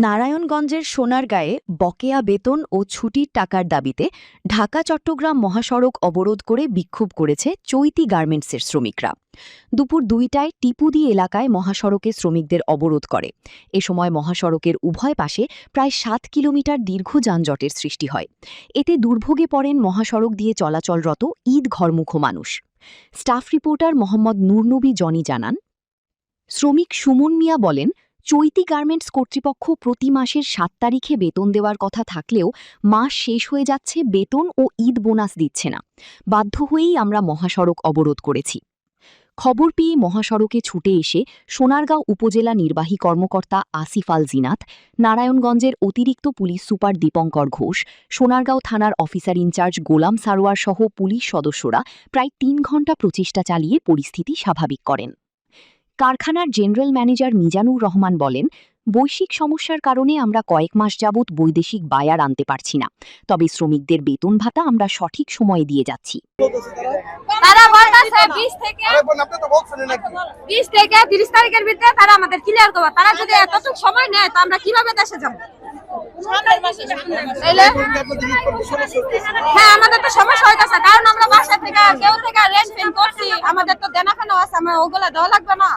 নারায়ণগঞ্জের সোনারগাঁয়ে বকেয়া বেতন ও ছুটির টাকার দাবিতে ঢাকা-চট্টগ্রাম মহাসড়ক অবরোধ করে বিক্ষোভ করেছে চৈতি গার্মেন্টসের শ্রমিকরা। দুপুর ২টায় টিপুদি এলাকায় মহাসড়কে শ্রমিকদের অবরোধ করে। এ সময় মহাসড়কের উভয় পাশে প্রায় ৭ কিলোমিটার দীর্ঘ যানজটের সৃষ্টি হয়। এতে দুর্ভোগে পড়েন মহাসড়ক দিয়ে চলাচলরত ঈদ ঘরমুখ মানুষ। Staff reporter Mohammad Nurnabi Johnny জানান, শ্রমিক সুমন মিয়া বলেন, চৈতি গার্মেন্টস কর্তৃপক্ষ প্রতি মাসের ৭ তারিখে বেতন দেওয়ার কথা থাকলেও মাস শেষ হয়ে যাচ্ছে, বেতন ও ঈদ বোনাস দিচ্ছে না। বাধ্য হয়েই আমরা মহাসড়ক অবরোধ করেছি। খবর পেয়ে মহাসড়কে ছুটে এসে সোনারগাঁও উপজেলা নির্বাহী কর্মকর্তা আসিফ আল জিনাত, নারায়ণগঞ্জের অতিরিক্ত পুলিশ সুপার দীপঙ্কর ঘোষ, সোনারগাঁও থানার অফিসার ইনচার্জ গোলাম সারোয়ার সহ পুলিশ সদস্যরা প্রায় ৩ ঘণ্টা প্রচেষ্টা চালিয়ে পরিস্থিতি স্বাভাবিক করেন। কারখানার জেনারেল ম্যানেজার মিজানুর রহমান বলেন, বৈশ্বিক সমস্যার কারণে আমরা কয়েক মাস যাবৎ বৈদেশিক বায়ার আনতে পারছি না, তবে শ্রমিকদের বেতন ভাতা আমরা সঠিক সময়ে দিয়ে যাচ্ছি। তারা বলতেছে 20 থেকে 30 তারিখের ভিতরে তারা আমাদের ক্লিয়ার করবে। তারা যদি এতটুকু সময় নেয় তো আমরা কিভাবে দেশে যাব? হ্যাঁ, আমাদের তো সমস্যা হইতেছে, কারণ আমরা বাসা থেকে কেউ থেকে রেন্ট পেন করছি, আমাদের তো দেনাখানা আছে, আমরা ওগুলা দেওয়া লাগবে না।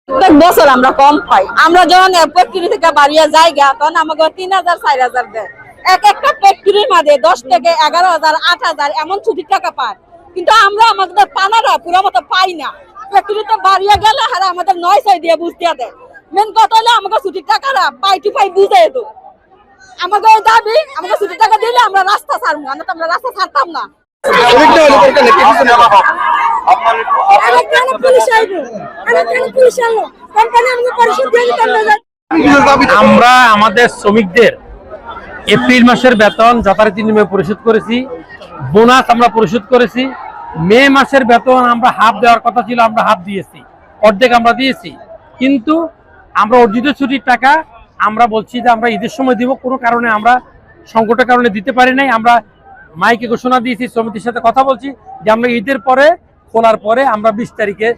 প্রত্যেক বছর আমরা কম পাই। আমরা যখন ফ্যাক্টরি থেকে বাড়িয়ে যাইগা তখন আমাকে ৩,০০০ ৪,০০০ দেয়। এক একটা ফ্যাক্টরির মাঝে ১০ থেকে ১১,০০০ ৮,০০০ এমন ছুটির টাকা পায়, কিন্তু আমরা আমাদের পানারা পুরো মতো পাই না। ফ্যাক্টরিতে বাড়িয়ে গেলে আর আমাদের ৯০০ দিয়ে বুঝতে দেয়। মেন কথা হলে আমাকে ছুটির টাকাটা পাই টু পাই বুঝে দেবো। আমাকে দাবি, আমাকে ছুটির টাকা দিলে আমরা রাস্তা ছাড়বো, আমরা রাস্তা ছাড়তাম না। আমরা আমাদের শ্রমিকদের এপ্রিল মাসের বেতন যথারীতি নিয়মে পরিশোধ করেছি, বোনাস আমরা পরিশোধ করেছি। মে মাসের বেতন আমরা হাফ দেওয়ার কথা ছিল, আমরা হাফ দিয়েছি, অর্ধেক আমরা দিয়েছি। কিন্তু আমরা অর্জিত ছুটির টাকা আমরা বলছি যে আমরা ঈদের সময় দিব, কোনো কারণে আমরা সংকটের কারণে দিতে পারি নাই। আমরা মাইকে ঘোষণা দিয়েছি, শ্রমিকদের সাথে কথা বলছি যে আমরা ঈদের পরে খোলার পরে আমরা ২০ তারিখের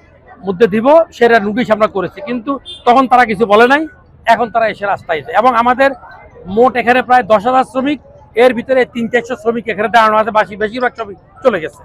মধ্যে দিব, সেটা নোটিশ আমরা করেছি। কিন্তু তখন তারা কিছু বলে নাই, এখন তারা এসে রাস্তায় এসে। এবং আমাদের মোট এখানে প্রায় ১০,০০০ শ্রমিক, এর ভিতরে ৩-৪০০ শ্রমিক এখানে দাঁড়ানো আছে, বেশিরভাগ শ্রমিক চলে গেছে।